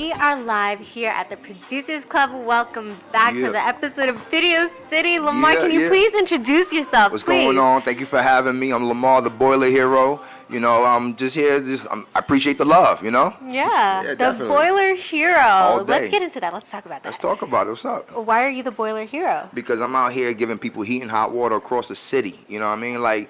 We are live here at the Producers Club. Welcome back to the episode of Video City. Lamar, can you please introduce yourself? What's going on? Thank you for having me. I'm Lamar, the Boiler Hero. You know, I'm just here. I appreciate the love, you know? Yeah, the definitely. Boiler Hero. All day. Let's get into that. Let's talk about that. Let's talk about it. What's up? Why are you the Boiler Hero? Because I'm out here giving people heat and hot water across the city. You know what I mean? Like,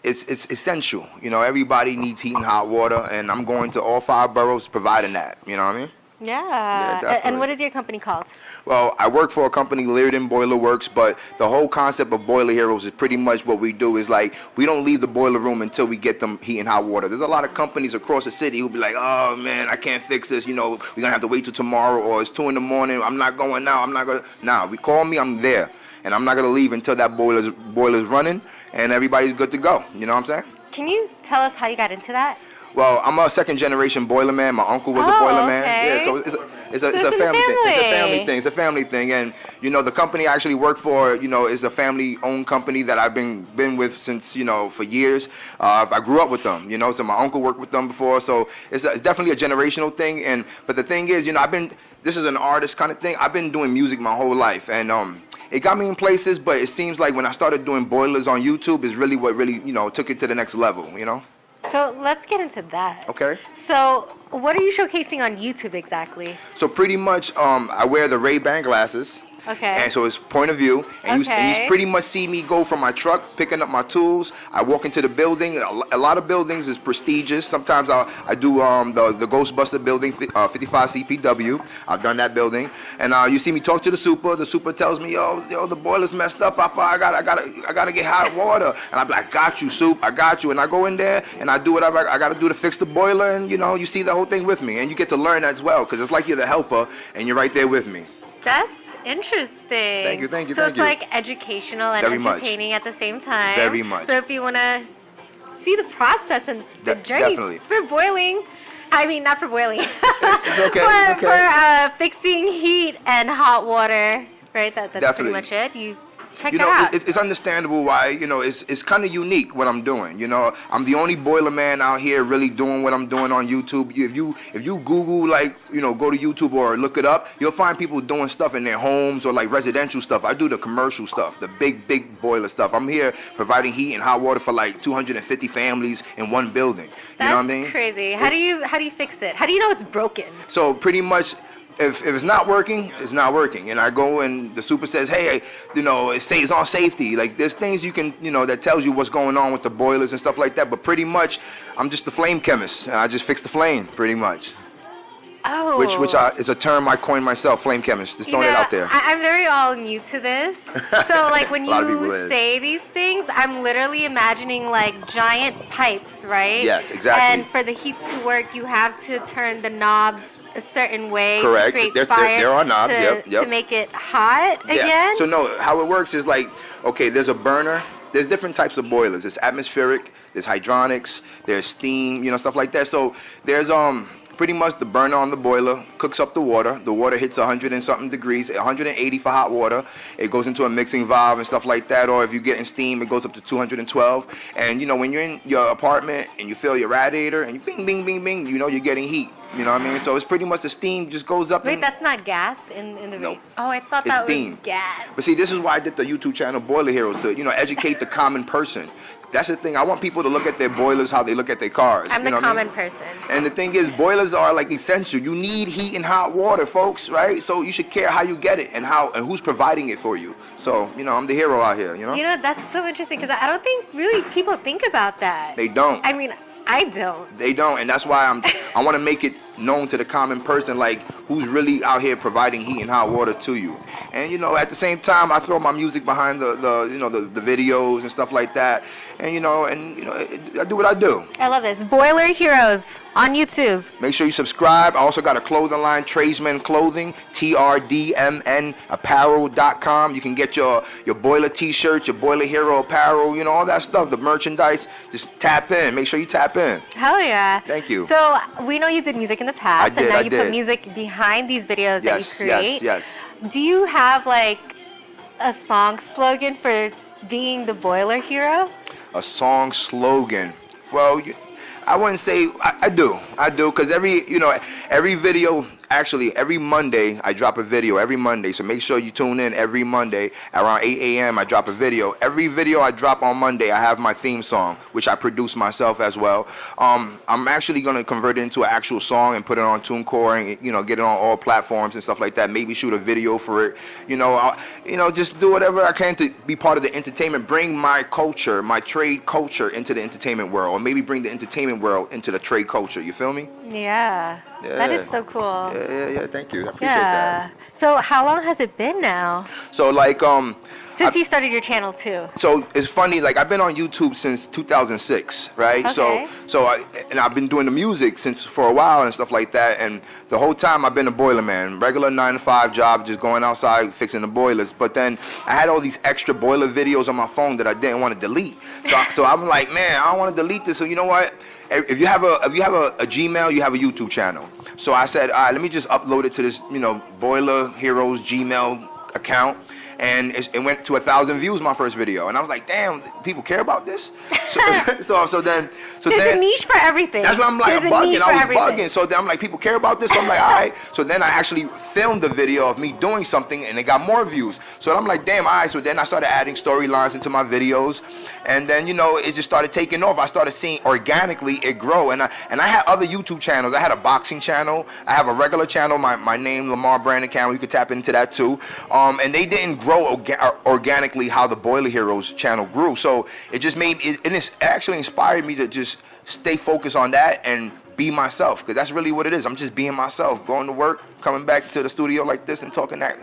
it's essential. You know, everybody needs heat and hot water, and I'm going to all 5 boroughs providing that. You know what I mean? Yeah. And what is your company called? Well, I work for a company, Learden Boiler Works, but the whole concept of Boiler Heroes is pretty much what we do is like, we don't leave the boiler room until we get them heat and hot water. There's a lot of companies across the city who'll be like, oh man, I can't fix this, you know, we're gonna have to wait till tomorrow, or it's 2 in the morning, I'm not going now, I'm not gonna, nah, we call me, I'm there. And I'm not gonna leave until that boiler's running and everybody's good to go, you know what I'm saying? Can you tell us how you got into that? Well, I'm a second-generation boiler man. My uncle was a boiler man. Yeah, so it's a family thing. It's a family thing. It's a family thing. And you know, the company I actually work for, you know, is a family-owned company that I've been with since, you know, for years. I grew up with them. You know, so my uncle worked with them before. So it's definitely a generational thing. But the thing is, you know, this is an artist kind of thing. I've been doing music my whole life, and it got me in places. But it seems like when I started doing boilers on YouTube, is really what really, you know, took it to the next level. You know. So let's get into that. Okay. So what are you showcasing on YouTube exactly? So pretty much, I wear the Ray-Ban glasses. Okay. And so it's point of view. And you pretty much see me go from my truck, picking up my tools. I walk into the building. A lot of buildings is prestigious. Sometimes I do the Ghostbuster building, 55 CPW. I've done that building. And you see me talk to the super. The super tells me, yo, the boiler's messed up, Papa. I gotta get hot water. And I'm like, got you, soup. I got you. And I go in there and I do whatever I gotta do to fix the boiler. And you know, you see the whole thing with me. And you get to learn as well, because it's like you're the helper and you're right there with me. That's interesting. Thank you. So it's like educational and entertaining at the same time. Very much. So if you want to see the process and the journey for boiling, I mean not for boiling, it's okay. for fixing heat and hot water, right? That's pretty much it. You check it out. It's understandable why, you know, it's kind of unique what I'm doing. You know, I'm the only boiler man out here really doing what I'm doing on YouTube. If you Google, like, you know, go to YouTube or look it up, you'll find people doing stuff in their homes or like residential stuff. I do the commercial stuff, the big boiler stuff. I'm here providing heat and hot water for like 250 families in one building. You know what I mean? That's crazy. How do you fix it? How do you know it's broken? So pretty much, if it's not working, it's not working. And I go and the super says, hey, you know, it's on safety. Like, there's things you can, you know, that tells you what's going on with the boilers and stuff like that. But pretty much, I'm just the flame chemist. And I just fix the flame, pretty much. Oh. Which is a term I coined myself, flame chemist. Just throwing it out there. I'm very all new to this. So, like, when you say these things, I'm literally imagining, like, giant pipes, right? Yes, exactly. And for the heat to work, you have to turn the knobs a certain way to create there are knobs, to make it hot again. So no, how it works is like, okay, there's a burner. There's different types of boilers. There's atmospheric, there's hydronics, there's steam, you know, stuff like that. So there's pretty much the burner on the boiler cooks up the water. The water hits 100 and something degrees, 180 for hot water. It goes into a mixing valve and stuff like that. Or if you're getting steam, it goes up to 212. And you know, when you're in your apartment and you feel your radiator and you bing, bing, bing, bing, you know you're getting heat. You know what I mean? So it's pretty much the steam just goes up. Wait, that's not gas in the Nope. Oh, I thought that was gas. But see, this is why I did the YouTube channel Boiler Heroes, to, you know, educate the common person. That's the thing. I want people to look at their boilers how they look at their cars. I'm the common person. And the thing is, boilers are like essential. You need heat and hot water, folks, right? So you should care how you get it and who's providing it for you. So, you know, I'm the hero out here, you know? You know, that's so interesting because I don't think really people think about that. They don't. I mean, I don't. They don't, and that's why I want to make it known to the common person, like, who's really out here providing heat and hot water to you. And you know, at the same time, I throw my music behind the videos and stuff like that. And you know, I do what I do. I love this. Boiler Heroes on YouTube. Make sure you subscribe. I also got a clothing line, Tradesman Clothing, TRDMN Apparel.com. You can get your boiler t-shirts, your Boiler Hero apparel, you know, all that stuff, the merchandise. Just tap in. Make sure you tap in. Hell yeah. Thank you. So we know you did music in the past, and now you put did. music behind these videos that you create. Yes. Do you have like a song slogan for being the Boiler Hero? A song slogan. Well, I wouldn't say I do, because every video actually every Monday I drop a video every Monday. So make sure you tune in every Monday around 8 a.m. I drop a video. Every video I drop on Monday, I have my theme song, which I produce myself as well. I'm actually going to convert it into an actual song and put it on TuneCore and, you know, get it on all platforms and stuff like that. Maybe shoot a video for it. You know, just do whatever I can to be part of the entertainment. Bring my culture, my trade culture into the entertainment world, or maybe bring the entertainment world into the trade culture. You feel me? Yeah. That is so cool. Yeah. Thank you. I appreciate that. So how long has it been now? So like since you started your channel too. So it's funny, like I've been on YouTube since 2006, right? Okay. And I've been doing the music for a while and stuff like that. And the whole time I've been a boiler man, regular 9-to-5 job, just going outside fixing the boilers. But then I had all these extra boiler videos on my phone that I didn't want to delete. So I'm like, man, I don't want to delete this. So you know what? If you have a Gmail, you have a YouTube channel. So I said, all right, let me just upload it to this, you know, Boiler Heroes Gmail account. And it went to 1,000 views my first video, and I was like, "Damn, people care about this." So then, there's a niche for everything. That's what I'm like. I'm bugging. I was bugging. So then I'm like, people care about this. So I'm like, all right. So then I actually filmed the video of me doing something, and it got more views. So I'm like, damn, all right. So then I started adding storylines into my videos, and then you know it just started taking off. I started seeing organically it grow, and I had other YouTube channels. I had a boxing channel. I have a regular channel. My name Lamar Brandon channel. You could tap into that too. And they didn't grow organically how the Boiler Heroes channel grew. So it just made it, and it actually inspired me to just stay focused on that and be myself, because that's really what it is. I'm just being myself, going to work, coming back to the studio like this and talking that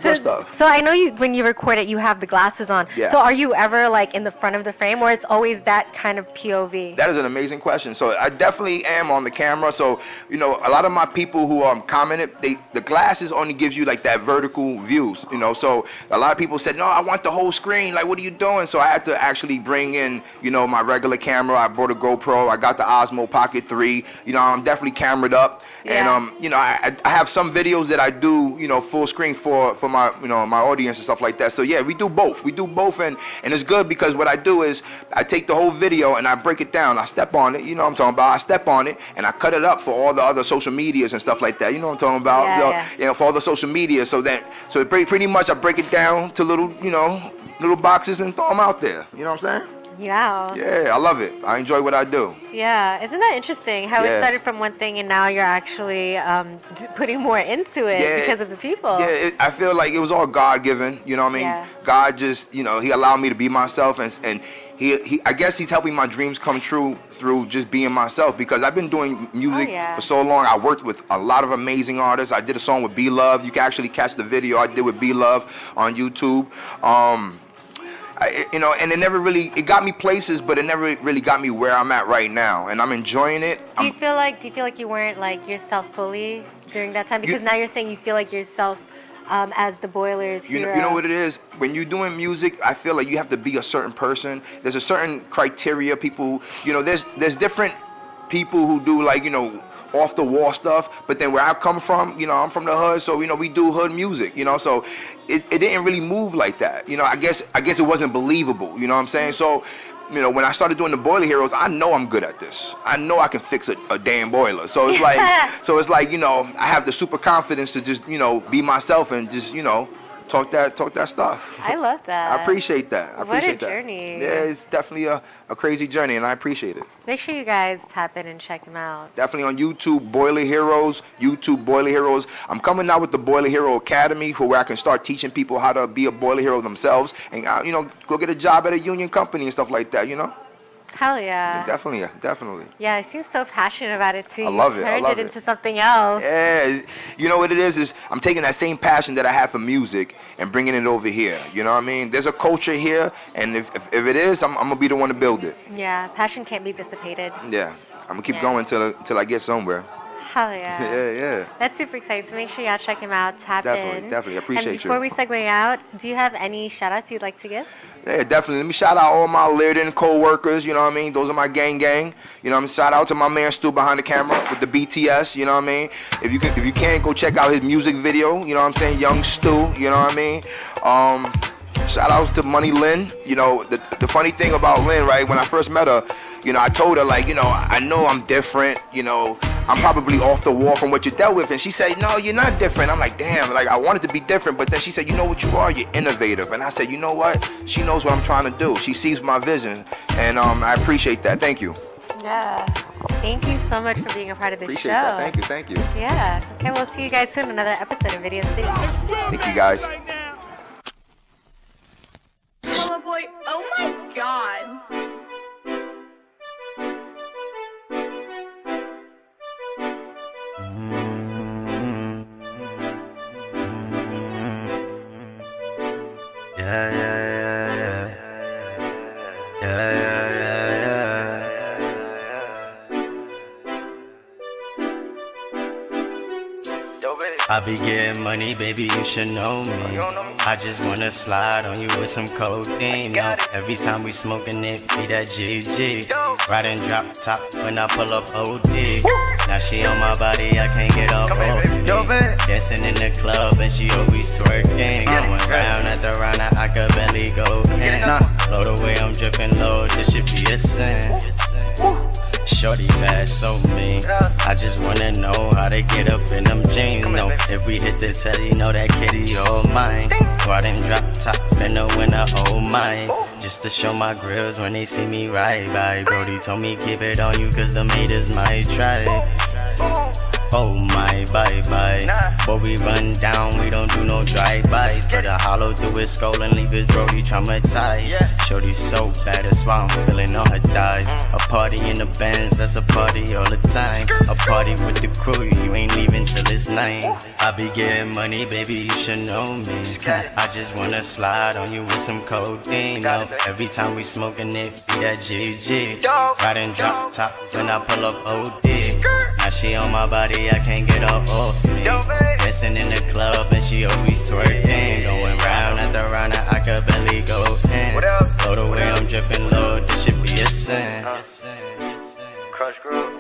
good stuff. So I know when you record it, you have the glasses on. Yeah. So are you ever like in the front of the frame, or it's always that kind of POV? That is an amazing question. So I definitely am on the camera. So, you know, a lot of my people who commented, the glasses only gives you like that vertical views, you know. So a lot of people said, no, I want the whole screen. Like, what are you doing? So I had to actually bring in, you know, my regular camera. I bought a GoPro. I got the Osmo Pocket 3. You know, I'm definitely camered up. Yeah. And you know, I have some videos that I do, you know, full screen for my, you know, my audience and stuff like that. So yeah, we do both, and it's good because what I do is I take the whole video and I break it down. I step on it, you know what I'm talking about. I step on it and I cut it up for all the other social medias and stuff like that. You know what I'm talking about? Yeah. You know, for all the social media. So pretty much I break it down to little boxes and throw them out there. You know what I'm saying? Yeah. Yeah, I love it. I enjoy what I do. Yeah, isn't that interesting how it started from one thing and now you're actually putting more into it because of the people? Yeah, I feel like it was all God-given, you know what I mean? Yeah. God just, you know, he allowed me to be myself, and he I guess he's helping my dreams come true through just being myself, because I've been doing music for so long. I worked with a lot of amazing artists. I did a song with B Love. You can actually catch the video I did with B Love on YouTube. You know, and it got me places, but it never really got me where I'm at right now, and I'm enjoying it. Do you feel like you weren't like yourself fully during that time? Because now you're saying you feel like yourself as the Boilers hero. You know what it is? When you're doing music, I feel like you have to be a certain person. There's a certain criteria. People, you know, there's different people who do, like, you know, off the wall stuff, but then where I come from, you know, I'm from the hood, so, you know, we do hood music, you know, so it didn't really move like that, you know. I guess it wasn't believable, you know what I'm saying? So, you know, when I started doing the Boiler Heroes, I know I'm good at this. I know I can fix a damn boiler. So it's like, you know, I have the super confidence to just, you know, be myself and just, you know, talk that stuff. I love that. I appreciate that. What a journey. Yeah, it's definitely a crazy journey, and I appreciate it. Make sure you guys tap in and check him out. Definitely on YouTube, Boiler Heroes. I'm coming out with the Boiler Hero Academy, for where I can start teaching people how to be a boiler hero themselves, and you know, go get a job at a union company and stuff like that, you know. Hell yeah. Definitely. Yeah, I seem so passionate about it too. I love it. Turned it into something else. Yeah, you know what it is I'm taking that same passion that I have for music and bringing it over here. You know what I mean? There's a culture here, and if it is, I'm gonna be the one to build it. Yeah, passion can't be dissipated. Yeah, I'm gonna keep going till I get somewhere. Hell yeah. Yeah. That's super exciting. So make sure y'all check him out. Tap in. Definitely. Appreciate you. And before we segue out, do you have any shout outs you'd like to give? Yeah, definitely. Let me shout out all my Learden co-workers, you know what I mean? Those are my gang. You know what I mean? Shout out to my man Stu behind the camera with the BTS, you know what I mean? If you can, go check out his music video, you know what I'm saying? Young Stu, you know what I mean? Shout outs to Money Lynn. You know, the funny thing about Lynn, right, when I first met her, you know, I told her, like, you know, I know I'm different, you know, I'm probably off the wall from what you dealt with. And she said, no, you're not different. I'm like, damn, like I wanted to be different. But then she said, you know what you are? You're innovative. And I said, you know what? She knows what I'm trying to do. She sees my vision. And I appreciate that. Thank you. Yeah. Thank you so much for being a part of this Appreciate show. that. Thank you. Yeah. Okay, we'll see you guys soon in another episode of Video City. Thank you, guys. Hello, boy. Oh my god. I be getting money, baby, you should know me. I just wanna slide on you with some codeine. Every time we smoking it, be that GG. Riding drop top when I pull up OD. Now she on my body, I can't get off OD. Dancing in the club and she always twerking. Going round after round, I could barely go in. Blow the way I'm dripping low, this should be a sin. Shorty bad, so mean. I just wanna know how to get up in them jeans. No, if we hit the telly, know that kitty all mine. Riding drop top in the winter, oh mine. Just to show my grills when they see me ride by. Brody told me keep it on you cause the haters might try. Oh my, bye. But we run down, we don't do no drive-bys. Put a hollow through his skull and leave his brody traumatized. Shorty so bad, that's why I'm feeling on her thighs. A party in the Benz, that's a party all the time. A party with the crew, you ain't leaving till it's 9. I be getting money, baby, you should know me. I just wanna slide on you with some codeine. Every time we smoking it, be that GG. Riding drop top when I pull up OD. Now she on my body, I can't get off me. Dancing in the club and she always twerking. Going round after round, I could barely go in. Blow the way I'm dripping low, this should be a sin. Crush Grove.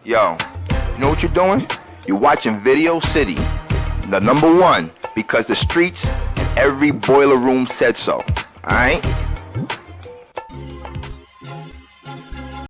Yo, you know what you're doing? You're watching Video City, the #1, because the streets and every boiler room said so. Alright?